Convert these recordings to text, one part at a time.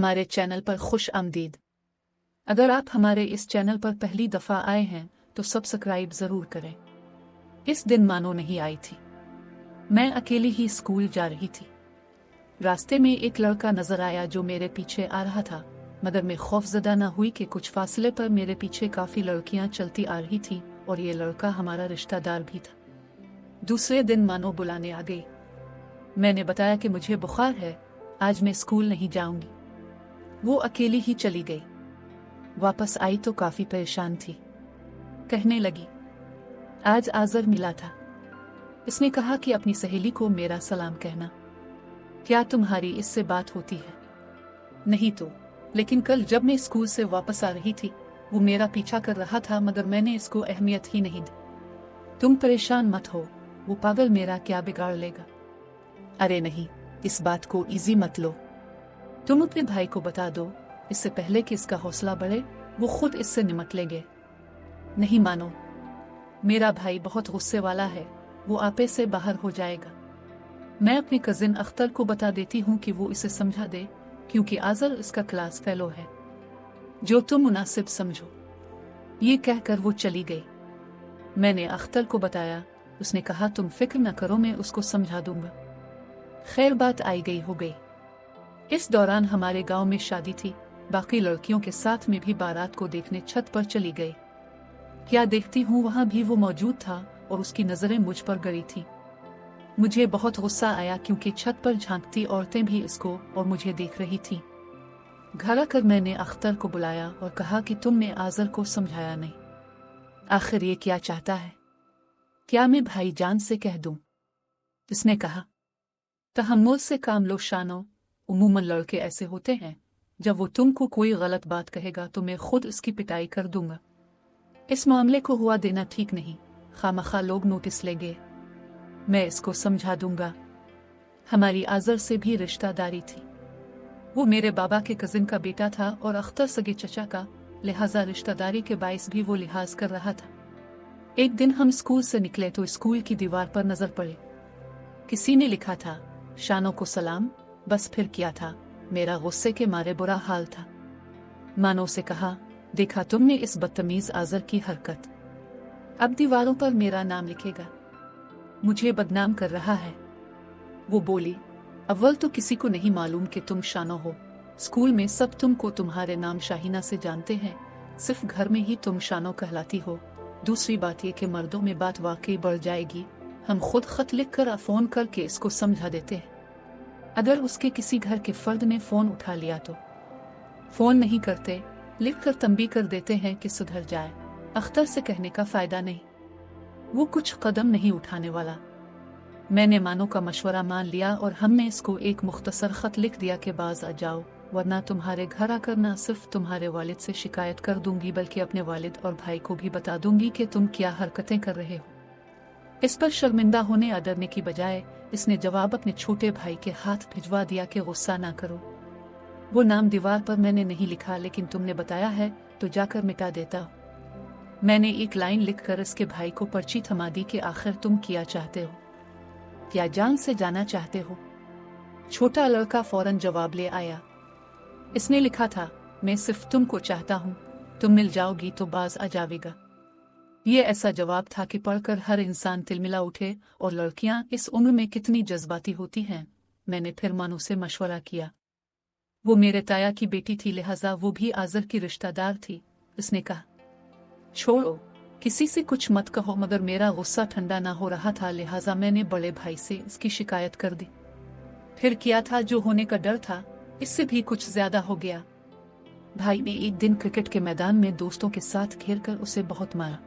हमारे चैनल पर खुश आमदीद। अगर आप हमारे इस चैनल पर पहली दफ़ा आए हैं तो सब्सक्राइब ज़रूर करें। इस दिन मानो नहीं आई थी। मैं अकेली ही स्कूल जा रही थी। रास्ते में एक लड़का नजर आया जो मेरे पीछे आ रहा था, मगर मैं खौफजदा न हुई कि कुछ फासले पर मेरे पीछे काफ़ी लड़कियां चलती आ रही थी और ये लड़का हमारा रिश्तेदार भी था। दूसरे दिन मानो बुलाने आ गई। मैंने बताया कि मुझे बुखार है, आज मैं स्कूल नहीं जाऊंगी। वो अकेली ही चली गई। वापस आई तो काफी परेशान थी। कहने लगी, आज आज़र मिला था। इसने कहा कि अपनी सहेली को मेरा सलाम कहना। क्या तुम्हारी इससे बात होती है? नहीं तो, लेकिन कल जब मैं स्कूल से वापस आ रही थी वो मेरा पीछा कर रहा था, मगर मैंने इसको अहमियत ही नहीं दी। तुम परेशान मत हो, वो पागल मेरा क्या बिगाड़ लेगा। अरे नहीं, इस बात को इजी मत लो। तुम अपने भाई को बता दो, इससे पहले कि इसका हौसला बढ़े वो खुद इससे निमट लेंगे। नहीं मानो, मेरा भाई बहुत गुस्से वाला है, वो आपे से बाहर हो जाएगा। मैं अपनी कजिन अख्तर को बता देती हूँ कि वो इसे समझा दे, क्योंकि आज़र इसका क्लास फेलो है। जो तुम मुनासिब समझो। ये कहकर वो चली गई। मैंने अख्तर को बताया। उसने कहा, तुम फिक्र न करो, मैं उसको समझा दूंगा। खैर, बात आई गई हो गई। इस दौरान हमारे गांव में शादी थी। बाकी लड़कियों के साथ में भी बारात को देखने छत पर चली गई। क्या देखती हूँ, वहां भी वो मौजूद था और उसकी नजरें मुझ पर गड़ी थी। मुझे बहुत गुस्सा आया, क्योंकि छत पर झांकती औरतें भी इसको और मुझे देख रही थी। घर आकर मैंने अख्तर को बुलाया और कहा कि तुमने आज़र को समझाया नहीं। आखिर ये क्या चाहता है? क्या मैं भाईजान से कह दूं? इसने कहा, तहम्मुल से काम लो शानो। उमूमन लड़के ऐसे होते हैं, जब वो तुमको कोई गलत बात कहेगा तो मैं खुद उसकी पिटाई कर दूंगा। इस मामले को हुआ देना ठीक नहीं, खामखा लोग नोटिस लेंगे। मैं इसको समझा दूंगा। हमारी आज़र से भी रिश्तेदारी थी। वो मेरे बाबा के कजिन का बेटा था और अख्तर सगे चचा का, लिहाजा रिश्तेदारी के बाइस भी वो लिहाज कर रहा था। एक दिन हम स्कूल से निकले तो स्कूल की दीवार पर नजर पड़े। किसी ने लिखा था, शानो को सलाम। बस फिर किया था, मेरा गुस्से के मारे बुरा हाल था। मानो से कहा, देखा तुमने इस बदतमीज आज़र की हरकत। अब दीवारों पर मेरा नाम लिखेगा, मुझे बदनाम कर रहा है। वो बोली, अव्वल तो किसी को नहीं मालूम कि तुम शानो हो। स्कूल में सब तुमको तुम्हारे नाम शाहीना से जानते हैं, सिर्फ घर में ही तुम शानो कहलाती हो। दूसरी बात ये कि मर्दों में बात वाकई बढ़ जाएगी। हम खुद खत लिख कर फोन करके इसको समझा देते हैं। अगर उसके किसी घर के फर्द ने फोन उठा लिया तो फोन नहीं करते, लिख कर तंबी कर देते हैं कि सुधर जाए। अख्तर से कहने का फायदा नहीं, वो कुछ कदम नहीं उठाने वाला। मैंने मानो का मशवरा मान लिया और हमने इसको एक मुख्तसर खत लिख दिया कि बाज आ जाओ, वरना तुम्हारे घर आकर न सिर्फ तुम्हारे वालिद से शिकायत कर दूंगी बल्कि अपने वालिद और भाई को भी बता दूंगी कि तुम क्या हरकतें कर रहे हो। इस पर शर्मिंदा होने अडरने की बजाय इसने जवाब अपने छोटे भाई के हाथ भिजवा दिया कि गुस्सा ना करो, वो नाम दीवार पर मैंने नहीं लिखा, लेकिन तुमने बताया है तो जाकर मिटा देता हूं। मैंने एक लाइन लिखकर इसके भाई को पर्ची थमा दी कि आखिर तुम क्या चाहते हो, क्या जान से जाना चाहते हो? छोटा लड़का फौरन जवाब ले आया। इसने लिखा था, मैं सिर्फ तुमको चाहता हूं, तुम मिल जाओगी तो बाज आ जाएगा। ये ऐसा जवाब था कि पढ़कर हर इंसान तिलमिला उठे, और लड़कियां इस उम्र में कितनी जज्बाती होती हैं। मैंने फिर मानो से मशवरा किया। वो मेरे ताया की बेटी थी, लिहाजा वो भी आज़र की रिश्तेदार थी। उसने कहा, छोड़ो, किसी से कुछ मत कहो, मगर मेरा गुस्सा ठंडा ना हो रहा था, लिहाजा मैंने बड़े भाई से इसकी शिकायत कर दी। फिर किया था जो होने का डर था, इससे भी कुछ ज्यादा हो गया। भाई ने एक दिन क्रिकेट के मैदान में दोस्तों के साथ घेर कर उसे बहुत मारा।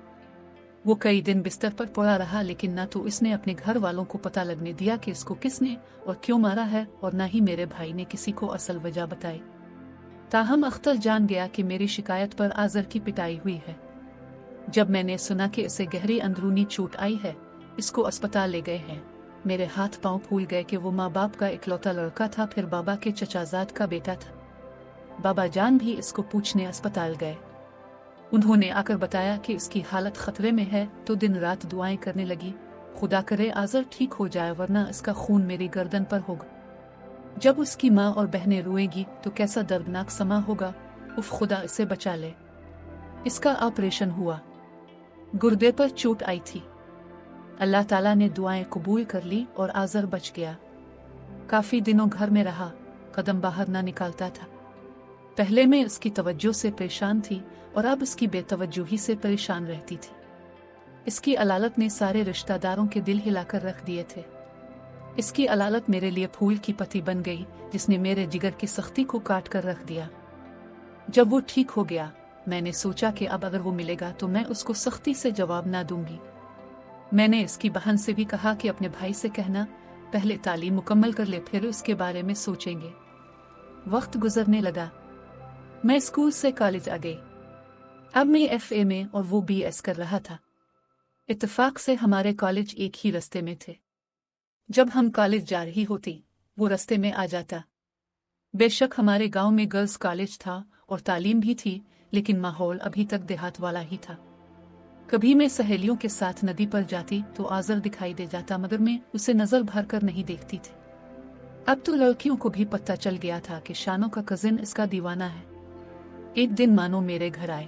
वो कई दिन बिस्तर पर पड़ा रहा, लेकिन ना तो इसने अपने घर वालों को पता लगने दिया कि इसको किसने और क्यों मारा है, और ना ही मेरे भाई ने किसी को असल वजह बताई। ताहम अख्तर जान गया कि मेरी शिकायत पर आज़र की पिटाई हुई है। जब मैंने सुना कि इसे गहरी अंदरूनी चोट आई है, इसको अस्पताल ले गए हैं, मेरे हाथ पांव फूल गए कि वो माँ बाप का इकलौता लड़का था, फिर बाबा के चचाजाद का बेटा था। बाबा जान भी इसको पूछने अस्पताल गए। उन्होंने आकर बताया कि इसकी हालत खतरे में है, तो दिन रात दुआएं करने लगी, खुदा करे आज़र ठीक हो जाए, वरना इसका खून मेरी गर्दन पर होगा। जब उसकी माँ और बहनें रोएगी तो कैसा दर्दनाक समा होगा। उफ खुदा इसे बचा ले। इसका ऑपरेशन हुआ, गुर्दे पर चोट आई थी। अल्लाह ताला ने दुआएं कबूल कर ली और आज़र बच गया। काफी दिनों घर में रहा, कदम बाहर ना निकालता था। पहले मैं उसकी तवज्जो से परेशान थी और अब उसकी बेतवज्जोही से परेशान रहती थी। इसकी अलालत ने सारे रिश्तेदारों के दिल हिलाकर रख दिए थे। इसकी अलालत मेरे लिए फूल की पत्ती बन गई, जिसने मेरे जिगर की सख्ती को काट कर रख दिया। जब वो ठीक हो गया, मैंने सोचा कि अब अगर वो मिलेगा तो मैं उसको सख्ती से जवाब ना दूंगी। मैंने इसकी बहन से भी कहा कि अपने भाई से कहना पहले तालीम मुकम्मल कर ले, फिर उसके बारे में सोचेंगे। वक्त गुजरने लगा, मैं स्कूल से कॉलेज आ गई। अब मैं FA में और वो BS कर रहा था। इत्तेफाक से हमारे कॉलेज एक ही रास्ते में थे। जब हम कॉलेज जा रही होती वो रास्ते में आ जाता। बेशक हमारे गांव में गर्ल्स कॉलेज था और तालीम भी थी, लेकिन माहौल अभी तक देहात वाला ही था। कभी मैं सहेलियों के साथ नदी पर जाती तो आज़र दिखाई दे जाता, मगर मैं उसे नजर भर कर नहीं देखती थी। अब तो लड़कियों को भी पता चल गया था कि शानो का कजिन इसका दीवाना है। एक दिन मानो मेरे घर आए,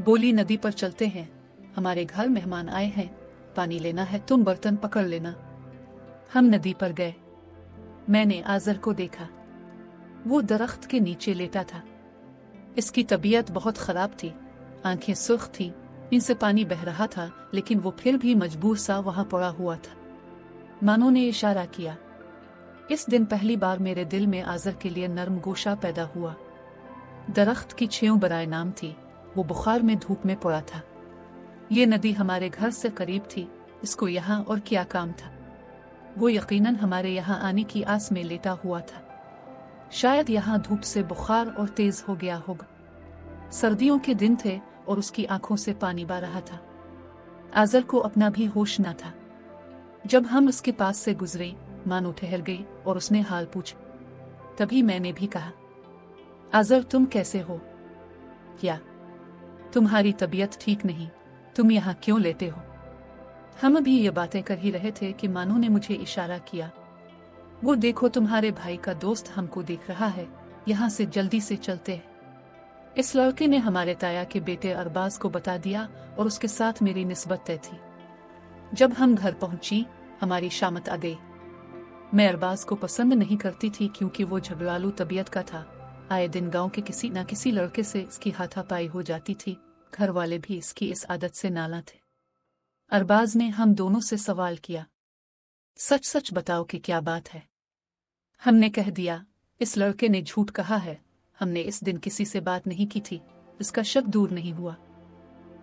बोली नदी पर चलते हैं, हमारे घर मेहमान आए हैं, पानी लेना है, तुम बर्तन पकड़ लेना। हम नदी पर गए। मैंने आज़र को देखा, वो दरख्त के नीचे लेटा था। इसकी तबीयत बहुत खराब थी, आंखें सुर्ख थी, इनसे पानी बह रहा था, लेकिन वो फिर भी मजबूर सा वहां पड़ा हुआ था। मानो ने इशारा किया। इस दिन पहली बार मेरे दिल में आज़र के लिए नरम गोशा पैदा हुआ। दरख्त की छेयों बराए नाम थी, वो बुखार में धूप में पड़ा था। ये नदी हमारे घर से करीब थी, इसको यहाँ और क्या काम था। वो यकीनन हमारे यहाँ आने की आस में लेटा हुआ था। शायद यहाँ धूप से बुखार और तेज हो गया होगा। सर्दियों के दिन थे और उसकी आंखों से पानी बह रहा था। आज़र को अपना भी होश न था। जब हम उसके पास से गुजरे, मानो ठहर गई और उसने हाल पूछा। तभी मैंने भी कहा, आज़र तुम कैसे हो? क्या तुम्हारी तबीयत ठीक नहीं? तुम यहाँ क्यों लेटे हो? हम अभी ये बातें कर ही रहे थे कि मानो ने मुझे इशारा किया। वो देखो तुम्हारे भाई का दोस्त हमको देख रहा है, यहाँ से जल्दी से चलते हैं। इस लड़के ने हमारे ताया के बेटे अरबाज को बता दिया और उसके साथ मेरी निस्बत तय थी। जब हम घर पहुंची, हमारी शामत आ गई। मैं अरबाज को पसंद नहीं करती थी क्योंकि वो झगड़ालू तबीयत का था। आए दिन गांव के किसी न किसी लड़के से इसकी हाथापाई हो जाती थी। घर वाले भी इसकी इस आदत से नाला थे। अरबाज ने हम दोनों से सवाल किया, सच सच बताओ कि क्या बात है? हमने कह दिया, इस लड़के ने झूठ कहा है, हमने इस दिन किसी से बात नहीं की थी। इसका शक दूर नहीं हुआ।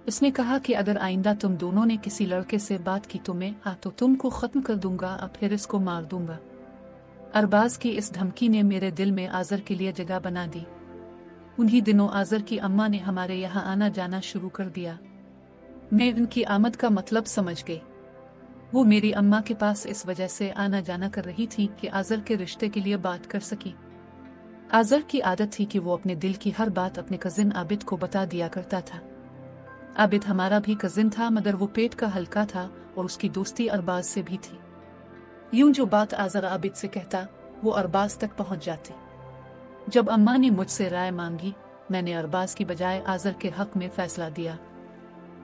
उसने कहा कि अगर आइंदा तुम दोनों ने किसी लड़के से बात की तो मैं तो तुमको खत्म कर दूंगा और फिर इसको मार दूंगा। अरबाज की इस धमकी ने मेरे दिल में आज़र के लिए जगह बना दी। उन्हीं दिनों आज़र की अम्मा ने हमारे यहाँ आना जाना शुरू कर दिया। मैं उनकी आमद का मतलब समझ गई। वो मेरी अम्मा के पास इस वजह से आना जाना कर रही थी कि आज़र के रिश्ते के लिए बात कर सकी। आज़र की आदत थी कि वो अपने दिल की हर बात अपने कजिन आबिद को बता दिया करता था। आबिद हमारा भी कजिन था, मगर वो पेट का हल्का था और उसकी दोस्ती अरबाज से भी थी। यूं जो बात आज़र आबिद से कहता, वो अरबाज तक पहुंच जाती। जब अम्मा ने मुझसे राय मांगी, मैंने अरबाज की बजाय आज़र के हक में फैसला दिया।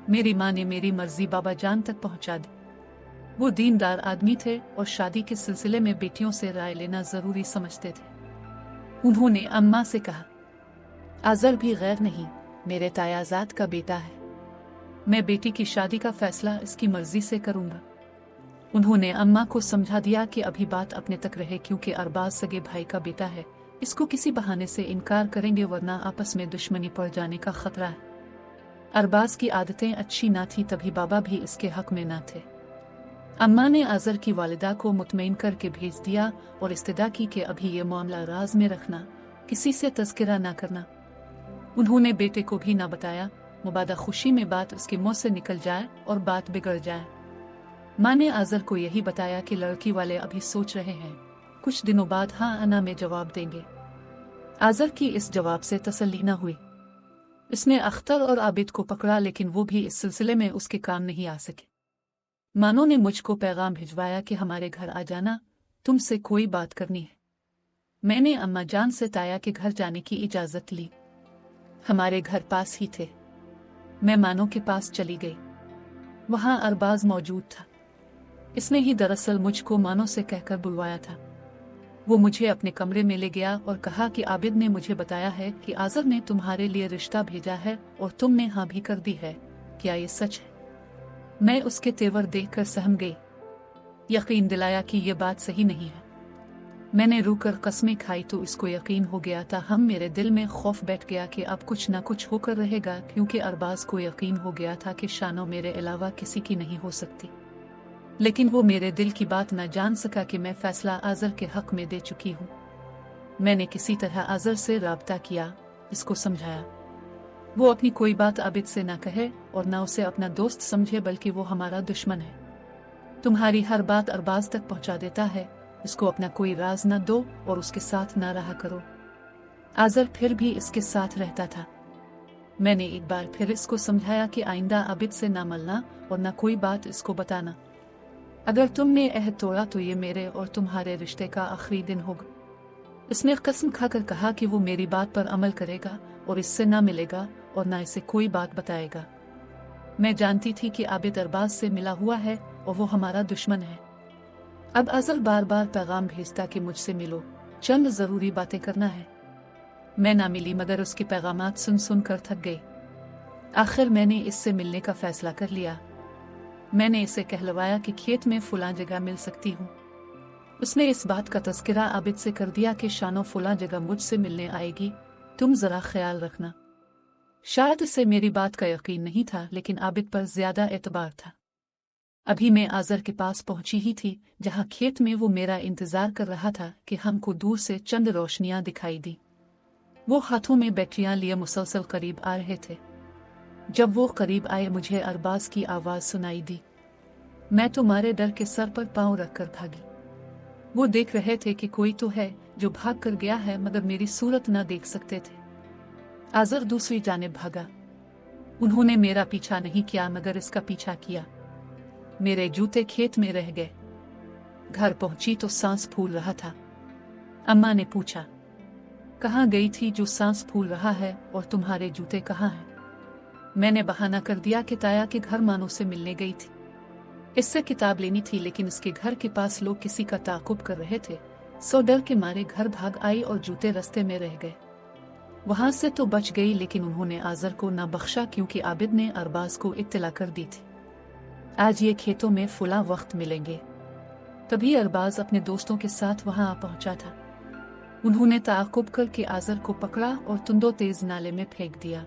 मेरी माँ ने मेरी मर्जी बाबा जान तक पहुंचा दी। वो दीनदार आदमी थे और शादी के सिलसिले में बेटियों से राय लेना जरूरी समझते थे। उन्होंने अम्मा से कहा, आज़र भी गैर नहीं, मेरे तायाजाद का बेटा है। मैं बेटी की शादी का फैसला इसकी मर्जी से करूंगा। उन्होंने अम्मा को समझा दिया कि अभी बात अपने तक रहे, क्योंकि अरबाज सगे भाई का बेटा है, इसको किसी बहाने से इनकार करेंगे वरना आपस में दुश्मनी पड़ जाने का खतरा है। अरबाज की आदतें अच्छी ना थी, तभी बाबा भी इसके हक में ना थे। अम्मा ने आज़र की वालिदा को मुतमईन करके भेज दिया और इस्तदा की कि अभी ये मामला राज में रखना, किसी से तज़किरा ना करना। उन्होंने बेटे को भी ना बताया, मुबादा खुशी में बात उसके मुंह से निकल जाए और बात बिगड़ जाए। माँ ने आज़र को यही बताया कि लड़की वाले अभी सोच रहे हैं, कुछ दिनों बाद हाँ अना में जवाब देंगे। आज़र की इस जवाब से तसल्ली न हुई। इसने अख्तर और आबिद को पकड़ा, लेकिन वो भी इस सिलसिले में उसके काम नहीं आ सके। मानो ने मुझको पैगाम भिजवाया कि हमारे घर आ जाना, तुमसे कोई बात करनी है। मैंने अम्मा जान से ताया के घर जाने की इजाजत ली। हमारे घर पास ही थे। मैं मानो के पास चली गई। वहां अरबाज मौजूद था। इसने ही दरअसल मुझको मानो से कहकर बुलवाया था। वो मुझे अपने कमरे में ले गया और कहा कि आबिद ने मुझे बताया है कि आज़र ने तुम्हारे लिए रिश्ता भेजा है और तुमने हाँ भी कर दी है। क्या ये सच है? मैं उसके तेवर देखकर सहम गई। यकीन दिलाया कि ये बात सही नहीं है। मैंने रूकर कस्में खाई तो इसको यकीन हो गया था। हम मेरे दिल में खौफ बैठ गया कि अब कुछ ना कुछ होकर रहेगा, क्योंकि अरबाज को यकीन हो गया था कि शानो मेरे अलावा किसी की नहीं हो सकती। लेकिन वो मेरे दिल की बात न जान सका कि मैं फैसला आज़र के हक में दे चुकी हूँ। मैंने किसी तरह आज़र से राब्ता किया, इसको समझाया वो अपनी कोई बात आबिद से ना कहे और ना उसे अपना दोस्त समझे, बल्कि वो हमारा दुश्मन है। तुम्हारी हर बात अरबाज तक पहुंचा देता है, इसको अपना कोई राज न दो और उसके साथ ना रहा करो। आज़र फिर भी इसके साथ रहता था। मैंने एक बार फिर इसको समझाया कि आइंदा आबिद से ना मिलना और ना कोई बात इसको बताना। अगर तुमने अहद तोड़ा तो ये मेरे और तुम्हारे रिश्ते का आखिरी दिन होगा। इसने कसम खाकर कहा कि वो मेरी बात पर अमल करेगा और इससे ना मिलेगा और ना इसे कोई बात बताएगा। मैं जानती थी कि आबिद अरबाज से मिला हुआ है और वो हमारा दुश्मन है। अब आज़र बार बार पैगाम भेजता कि मुझसे मिलो, चंद जरूरी बातें करना है। मैं ना मिली, मगर उसके पैगामात सुन सुन कर थक गई। आखिर मैंने इससे मिलने का फैसला कर लिया। मैंने इसे कहलवाया कि खेत में फुला जगह मिल सकती हूँ। उसने इस बात का तज़किरा आबिद से कर दिया कि शानो फुला जगह मुझसे मिलने आएगी, तुम जरा ख्याल रखना। शायद उसे मेरी बात का यकीन नहीं था, लेकिन आबिद पर ज्यादा एतबार था। अभी मैं आज़र के पास पहुंची ही थी, जहां खेत में वो मेरा इंतजार कर रहा था कि हमको दूर से चंद रोशनियां दिखाई दी। वो हाथों में बैटरियां लिए मुसलसल करीब आ रहे थे। जब वो करीब आए, मुझे अरबाज की आवाज सुनाई दी। मैं तो मारे डर के सर पर पांव रखकर भागी। वो देख रहे थे कि कोई तो है जो भाग कर गया है, मगर मेरी सूरत न देख सकते थे। आज़र दूसरी जानिब भागा। उन्होंने मेरा पीछा नहीं किया, मगर इसका पीछा किया। मेरे जूते खेत में रह गए। घर पहुंची तो सांस फूल रहा था। अम्मा ने पूछा, कहाँ गई थी जो सांस फूल रहा है, और तुम्हारे जूते कहाँ हैं? मैंने बहाना कर दिया कि ताया के घर मानो से मिलने गई थी। इससे किताब लेनी थी, लेकिन उसके घर के पास लोग किसी का ताकुब कर रहे थे, सो डर के मारे घर भाग आई और जूते रास्ते में रह गए। वहां से तो बच गई, लेकिन उन्होंने आज़र को न बख्शा, क्योंकि आबिद ने अरबाज को इत्तला कर दी थी। आज ये खेतों में फुला वक्त मिलेंगे। तभी अरबाज अपने दोस्तों के साथ वहां आ पहुंचा था। उन्होंने ताकुब करके आज़र को पकड़ा और तुंदो तेज नाले में फेंक दिया।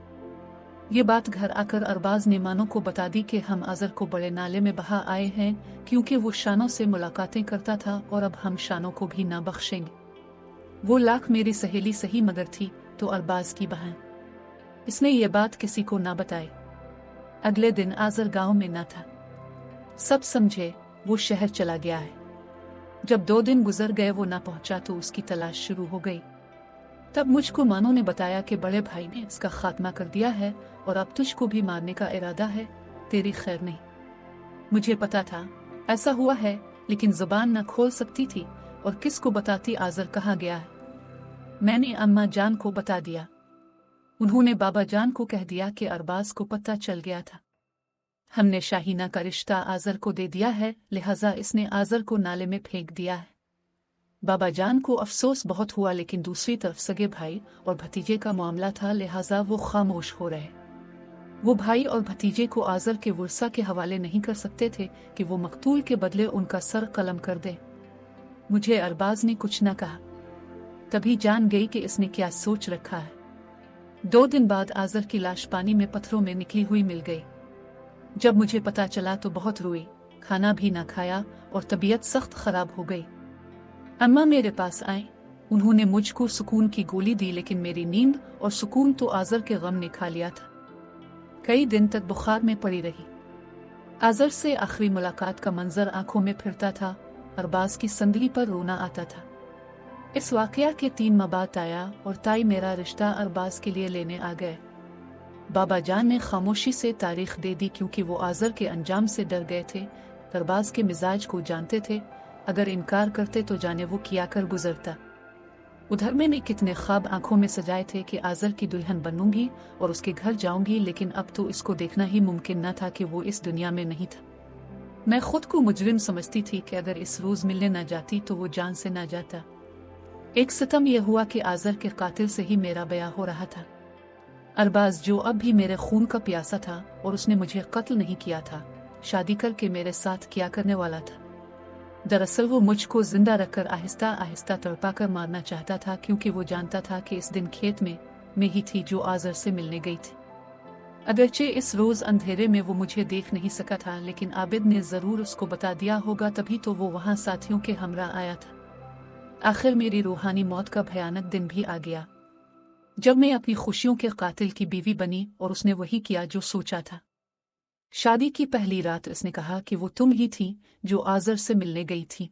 ये बात घर आकर अरबाज ने मानो को बता दी कि हम आज़र को बड़े नाले में बहा आए हैं, क्योंकि वो शानों से मुलाकातें करता था और अब हम शानों को भी ना बख्शेंगे। वो लाख मेरी सहेली सही, मगर थी तो अरबाज की बहन। इसने ये बात किसी को ना बताई। अगले दिन आज़र गांव में ना था। सब समझे वो शहर चला गया है। जब 2 दिन गुजर गए, वो ना पहुंचा तो उसकी तलाश शुरू हो गई। तब मुझको मानो ने बताया कि बड़े भाई ने इसका खात्मा कर दिया है और अब तुझको भी मारने का इरादा है, तेरी खैर नहीं। मुझे पता था ऐसा हुआ है, लेकिन जुबान न खोल सकती थी और किसको बताती आज़र कहाँ गया है। मैंने अम्मा जान को बता दिया। उन्होंने बाबा जान को कह दिया कि अरबाज को पता चल गया था। हमने शाहीना का रिश्ता आज़र को दे दिया है, लिहाजा इसने आज़र को नाले में फेंक दिया है। बाबा जान को अफसोस बहुत हुआ, लेकिन दूसरी तरफ सगे भाई और भतीजे का मामला था, लिहाजा वो खामोश हो रहे। वो भाई और भतीजे को आज़र के वर्सा के हवाले नहीं कर सकते थे कि वो मकतूल के बदले उनका सर कलम कर दे। मुझे अरबाज ने कुछ न कहा। तभी जान गई कि इसने क्या सोच रखा है। 2 दिन बाद आज़र की लाश पानी में पत्थरों में निकली हुई मिल गई। जब मुझे पता चला तो बहुत रोई, खाना भी ना खाया और तबीयत सख्त खराब हो गई। अम्मा मेरे पास आए। उन्होंने मुझको सुकून की गोली दी, लेकिन मेरी नींद और सुकून तो आज़र के गम ने खा लिया था। कई दिन तक बुखार में पड़ी रही। आज़र से आखिरी मुलाकात का मंजर आंखों में फिरता था। अरबाज की संदली पर रोना आता था। इस वाकया के 3 माह बाद ताया और ताई मेरा रिश्ता अरबाज के लिए लेने आ गए। बाबा जान ने खामोशी से तारीख दे दी, क्योंकि वो आज़र के अंजाम से डर गए थे। अरबाज के मिजाज को जानते थे, अगर इनकार करते तो जाने वो किया कर गुजरता। उधर मैंने कितने ख्वाब आंखों में सजाए थे कि आज़र की दुल्हन बनूंगी और उसके घर जाऊंगी, लेकिन अब तो इसको देखना ही मुमकिन न था कि वो इस दुनिया में नहीं था। मैं खुद को मुजरिम समझती थी कि अगर इस रोज मिलने न जाती तो वो जान से न जाता। एक सितम यह हुआ कि आज़र के कातिल से ही मेरा ब्याह हो रहा था। अरबाज, जो अब भी मेरे खून का प्यासा था और उसने मुझे कत्ल नहीं किया था, शादी करके मेरे साथ क्या करने वाला था। दरअसल वो मुझको जिंदा रखकर आहिस्ता आहिस्ता तड़पा कर मारना चाहता था, क्योंकि वो जानता था कि इस दिन खेत में ही थी जो आज़र से मिलने गई थी। अगरचे इस रोज अंधेरे में वो मुझे देख नहीं सका था, लेकिन आबिद ने जरूर उसको बता दिया होगा, तभी तो वो वहां साथियों के हमरा आया था। आखिर मेरी रूहानी मौत का भयानक दिन भी आ गया, जब मैं अपनी खुशियों के कातिल की बीवी बनी और उसने वही किया जो सोचा था। शादी की पहली रात उसने कहा कि वो तुम ही थी जो आज़र से मिलने गई थी।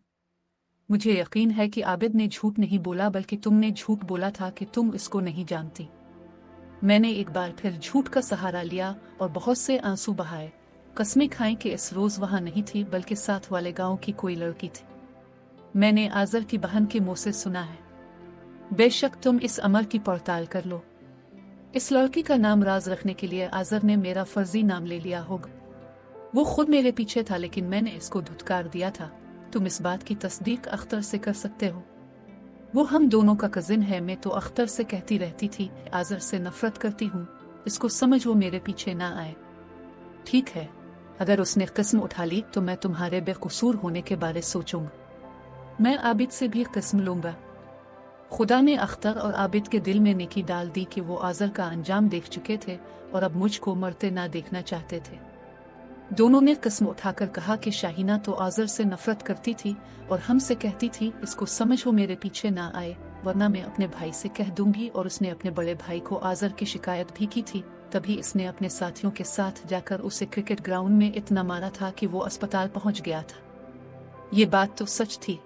मुझे यकीन है कि आबिद ने झूठ नहीं बोला, बल्कि तुमने झूठ बोला था कि तुम इसको नहीं जानती। मैंने एक बार फिर झूठ का सहारा लिया और बहुत से आंसू बहाए, कस्में खाई कि इस रोज वहां नहीं थी, बल्कि साथ वाले गांव की कोई लड़की थी। मैंने आज़र की बहन के मुंह से सुना है। बेशक तुम इस अमर की पड़ताल कर लो। इस लड़की का नाम राज रखने के लिए आज़र ने मेरा फर्जी नाम ले लिया होगा। वो खुद मेरे पीछे था, लेकिन मैंने इसको धुतकार दिया था। तुम इस बात की तस्दीक अख्तर से कर सकते हो। वो हम दोनों का कजिन है। मैं तो अख्तर से कहती रहती थी आज़र से नफरत करती हूँ, इसको समझ वो मेरे पीछे ना आए। ठीक है, अगर उसने किस्म उठा ली तो मैं तुम्हारे बेकसूर होने के बारे सोचूंगा। मैं आबिद से भी किस्म लूंगा। खुदा ने अख्तर और आबिद के दिल में नेकी डाल दी कि वो आज़र का अंजाम देख चुके थे और अब मुझको मरते ना देखना चाहते थे। दोनों ने कसम उठाकर कहा कि शाहीना तो आज़र से नफरत करती थी और हमसे कहती थी इसको समझ वो मेरे पीछे ना आए, वरना मैं अपने भाई से कह दूंगी। और उसने अपने बड़े भाई को आज़र की शिकायत भी की थी। तभी इसने अपने साथियों के साथ जाकर उसे क्रिकेट ग्राउंड में इतना मारा था कि वो अस्पताल पहुंच गया था। ये बात तो सच थी।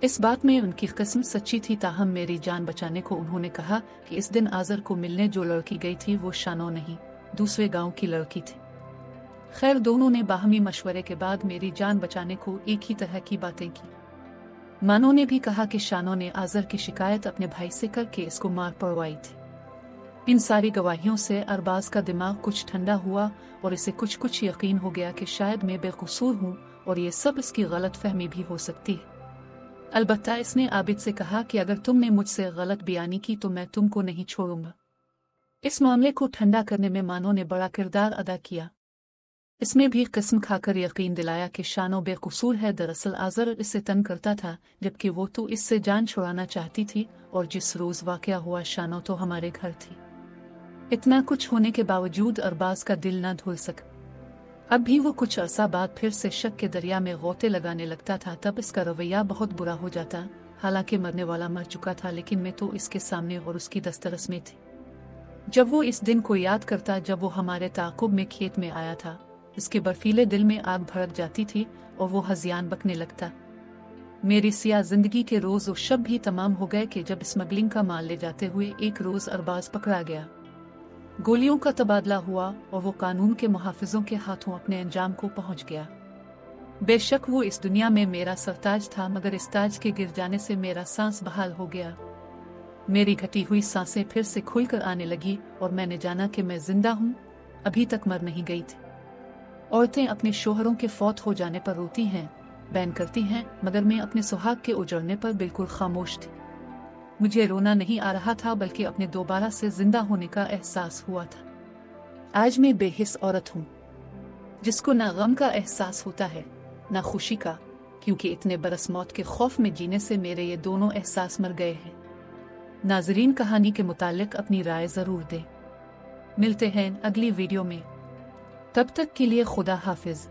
इस बात में उनकी किस्म सच्ची थी। ताहम मेरी जान बचाने को उन्होंने कहा कि इस दिन आज़र को मिलने जो लड़की गई थी वो शानो नहीं, दूसरे गांव की लड़की थी। खैर, दोनों ने बाहमी मशवरे के बाद मेरी जान बचाने को एक ही तरह की बातें की। मानो ने भी कहा कि शानो ने आज़र की शिकायत अपने भाई से करके इसको मार पड़वाई थी। इन सारी गवाहियों से अरबाज का दिमाग कुछ ठंडा हुआ और इसे कुछ कुछ यकीन हो गया कि शायद मैं बेकसूर हूँ और ये सब इसकी गलत फहमी भी हो सकती है। अलबत्ता इसने आबिद से कहा कि अगर तुमने मुझसे गलत बयानी की तो मैं तुमको नहीं छोड़ूंगा। इस मामले को ठंडा करने में मानो ने बड़ा किरदार अदा किया। इसमें भी किस्म खाकर यकीन दिलाया कि शानो बेकसूर है। दरअसल आज़र इसे तंग करता था, जबकि वो तो इससे जान छुड़ाना चाहती थी। और जिस रोज वाकया हुआ शानो तो हमारे घर थी। इतना कुछ होने के बावजूद अरबाज का दिल न धुल सका। अब भी वो कुछ अरसा बाद फिर से शक के दरिया में गोते लगाने लगता था। तब इसका रवैया बहुत बुरा हो जाता। हालांकि मरने वाला मर चुका था, लेकिन मैं तो इसके सामने और उसकी दस्तरस में थी। जब वो इस दिन को याद करता जब वो हमारे ताक़ुब में खेत में आया था, इसके बर्फीले दिल में आग भड़क जाती थी और वो हज़ियान बकने लगता। मेरी सियाह जिंदगी के रोज और शब भी तमाम हो गए कि जब स्मगलिंग का माल ले जाते हुए एक रोज अरबाज पकड़ा गया। गोलियों का तबादला हुआ और वो कानून के मुहाफिजों के हाथों अपने अंजाम को पहुंच गया। बेशक वो इस दुनिया में मेरा सरताज था, मगर इस ताज के गिर जाने से मेरा सांस बहाल हो गया। मेरी घटी हुई सांसें फिर से खुलकर आने लगी और मैंने जाना कि मैं जिंदा हूँ, अभी तक मर नहीं गई थी। औरतें अपने शोहरों के फौत हो जाने पर रोती हैं, बैन करती हैं, मगर मैं अपने सुहाग के उजड़ने पर बिल्कुल खामोश थी। मुझे रोना नहीं आ रहा था, बल्कि अपने दोबारा से जिंदा होने का एहसास हुआ था। आज मैं बेहिस औरत हूँ, जिसको ना गम का एहसास होता है ना खुशी का, क्योंकि इतने बरस मौत के खौफ में जीने से मेरे ये दोनों एहसास मर गए हैं। नाजरीन, कहानी के मुतालिक अपनी राय जरूर दें। मिलते हैं अगली वीडियो में, तब तक के लिए खुदा हाफिज।